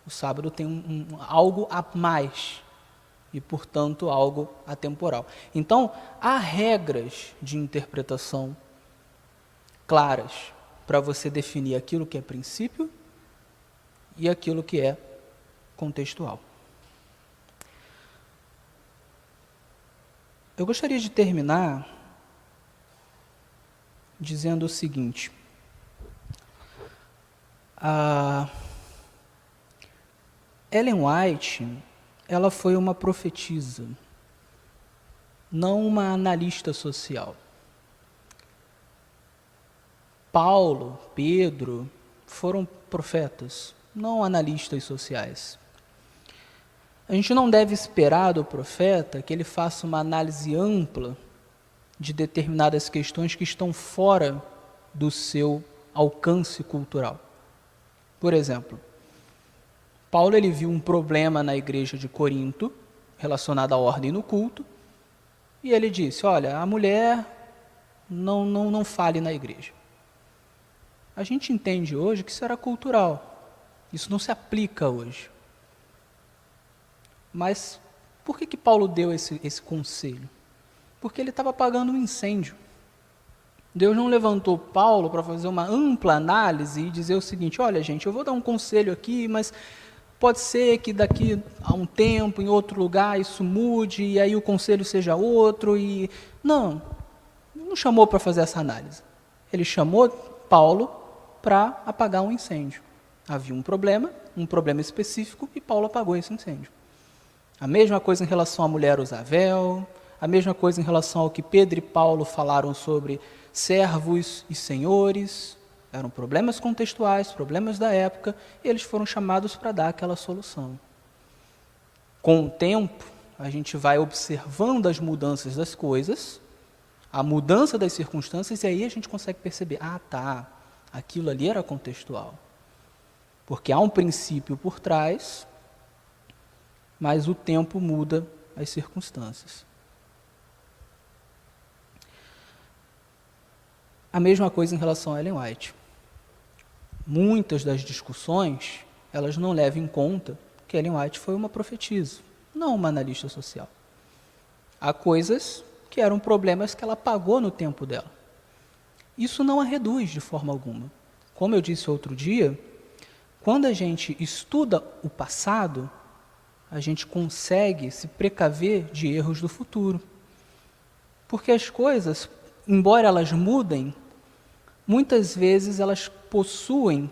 O sábado tem algo a mais e, portanto, algo atemporal. Então, há regras de interpretação claras para você definir aquilo que é princípio e aquilo que é contextual. Eu gostaria de terminar dizendo o seguinte: a Ellen White, ela foi uma profetisa, não uma analista social. Paulo, Pedro, foram profetas, não analistas sociais. A gente não deve esperar do profeta que ele faça uma análise ampla de determinadas questões que estão fora do seu alcance cultural. Por exemplo, Paulo ele viu um problema na igreja de Corinto, relacionado à ordem no culto, e ele disse, olha, a mulher não fale na igreja. A gente entende hoje que isso era cultural, isso não se aplica hoje. Mas por que Paulo deu esse conselho? Porque ele estava apagando um incêndio. Deus não levantou Paulo para fazer uma ampla análise e dizer o seguinte, olha gente, eu vou dar um conselho aqui, mas pode ser que daqui a um tempo, em outro lugar, isso mude, e aí o conselho seja outro, e... Não chamou para fazer essa análise. Ele chamou Paulo para apagar um incêndio. Havia um problema específico, e Paulo apagou esse incêndio. A mesma coisa em relação à mulher usar véu, a mesma coisa em relação ao que Pedro e Paulo falaram sobre servos e senhores. Eram problemas contextuais, problemas da época, e eles foram chamados para dar aquela solução. Com o tempo, a gente vai observando as mudanças das coisas, a mudança das circunstâncias, e aí a gente consegue perceber, aquilo ali era contextual. Porque há um princípio por trás, mas o tempo muda as circunstâncias. A mesma coisa em relação a Ellen White. Muitas das discussões, elas não levam em conta que Ellen White foi uma profetisa, não uma analista social. Há coisas que eram problemas que ela apagou no tempo dela. Isso não a reduz de forma alguma. Como eu disse outro dia, quando a gente estuda o passado, a gente consegue se precaver de erros do futuro. Porque as coisas, embora elas mudem, muitas vezes elas possuem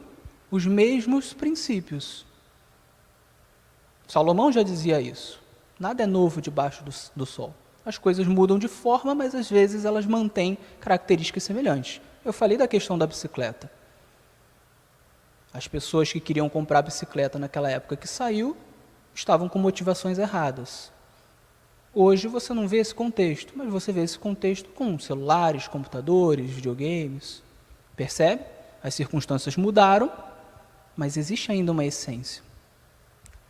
os mesmos princípios. Salomão já dizia isso. Nada é novo debaixo do sol. As coisas mudam de forma, mas às vezes elas mantêm características semelhantes. Eu falei da questão da bicicleta. As pessoas que queriam comprar bicicleta naquela época que saiu, estavam com motivações erradas. Hoje você não vê esse contexto, mas você vê esse contexto com celulares, computadores, videogames. Percebe? As circunstâncias mudaram, mas existe ainda uma essência.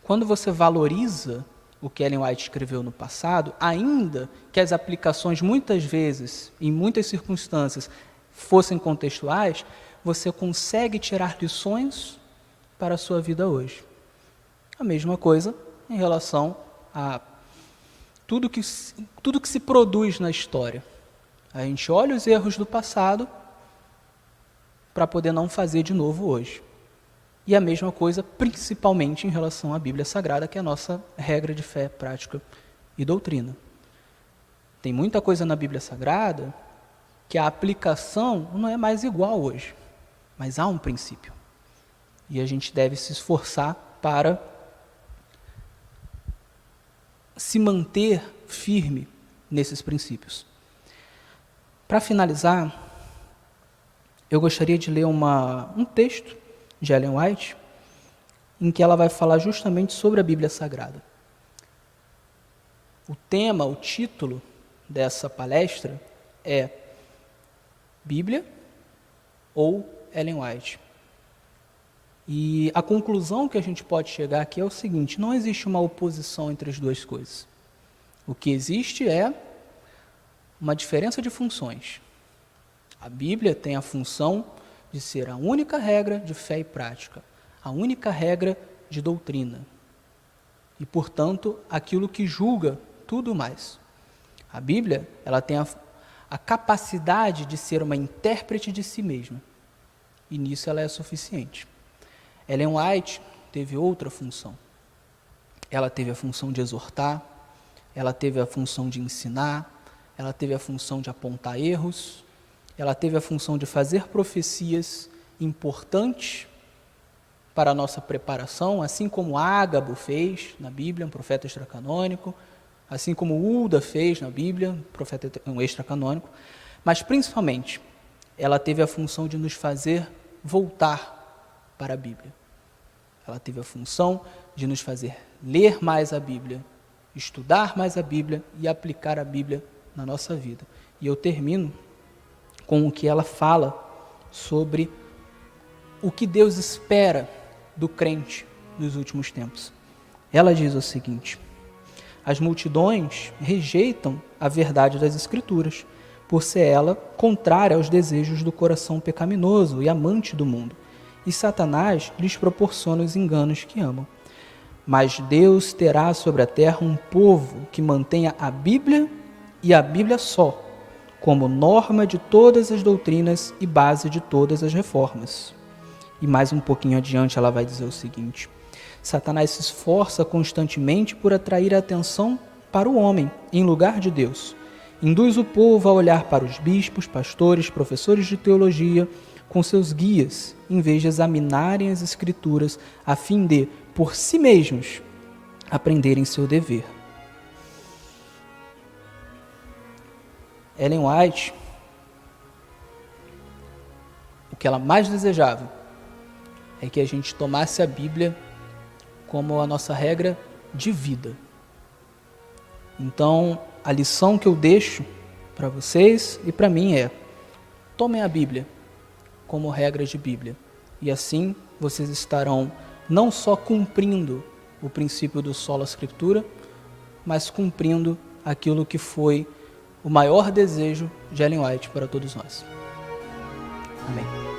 Quando você valoriza o que Ellen White escreveu no passado, ainda que as aplicações muitas vezes, em muitas circunstâncias, fossem contextuais, você consegue tirar lições para a sua vida hoje. A mesma coisa em relação a tudo que se produz na história. A gente olha os erros do passado para poder não fazer de novo hoje. E a mesma coisa, principalmente em relação à Bíblia Sagrada, que é a nossa regra de fé, prática e doutrina. Tem muita coisa na Bíblia Sagrada que a aplicação não é mais igual hoje, mas há um princípio. E a gente deve se esforçar para se manter firme nesses princípios. Para finalizar, eu gostaria de ler um texto de Ellen White, em que ela vai falar justamente sobre a Bíblia Sagrada. O título dessa palestra é Bíblia ou Ellen White. E a conclusão que a gente pode chegar aqui é o seguinte: não existe uma oposição entre as duas coisas. O que existe é uma diferença de funções. A Bíblia tem a função de ser a única regra de fé e prática, a única regra de doutrina. E, portanto, aquilo que julga tudo mais. A Bíblia, ela tem a capacidade de ser uma intérprete de si mesma. E nisso ela é suficiente. Ellen White teve outra função. Ela teve a função de exortar, ela teve a função de ensinar, ela teve a função de apontar erros, ela teve a função de fazer profecias importantes para a nossa preparação, assim como Ágabo fez na Bíblia, um profeta extracanônico, assim como Ulda fez na Bíblia, um profeta extracanônico, mas principalmente ela teve a função de nos fazer voltar para a Bíblia. Ela teve a função de nos fazer ler mais a Bíblia, estudar mais a Bíblia e aplicar a Bíblia na nossa vida. E eu termino com o que ela fala sobre o que Deus espera do crente nos últimos tempos. Ela diz o seguinte: as multidões rejeitam a verdade das Escrituras, por ser ela contrária aos desejos do coração pecaminoso e amante do mundo, e Satanás lhes proporciona os enganos que amam. Mas Deus terá sobre a terra um povo que mantenha a Bíblia e a Bíblia só, como norma de todas as doutrinas e base de todas as reformas. E mais um pouquinho adiante ela vai dizer o seguinte: Satanás se esforça constantemente por atrair a atenção para o homem, em lugar de Deus. Induz o povo a olhar para os bispos, pastores, professores de teologia, com seus guias, em vez de examinarem as Escrituras, a fim de, por si mesmos, aprenderem seu dever. Ellen White, o que ela mais desejava é que a gente tomasse a Bíblia como a nossa regra de vida. Então, a lição que eu deixo para vocês e para mim é: tomem a Bíblia como regra de Bíblia. E assim vocês estarão não só cumprindo o princípio do sola scriptura, mas cumprindo aquilo que foi o maior desejo de Ellen White para todos nós. Amém.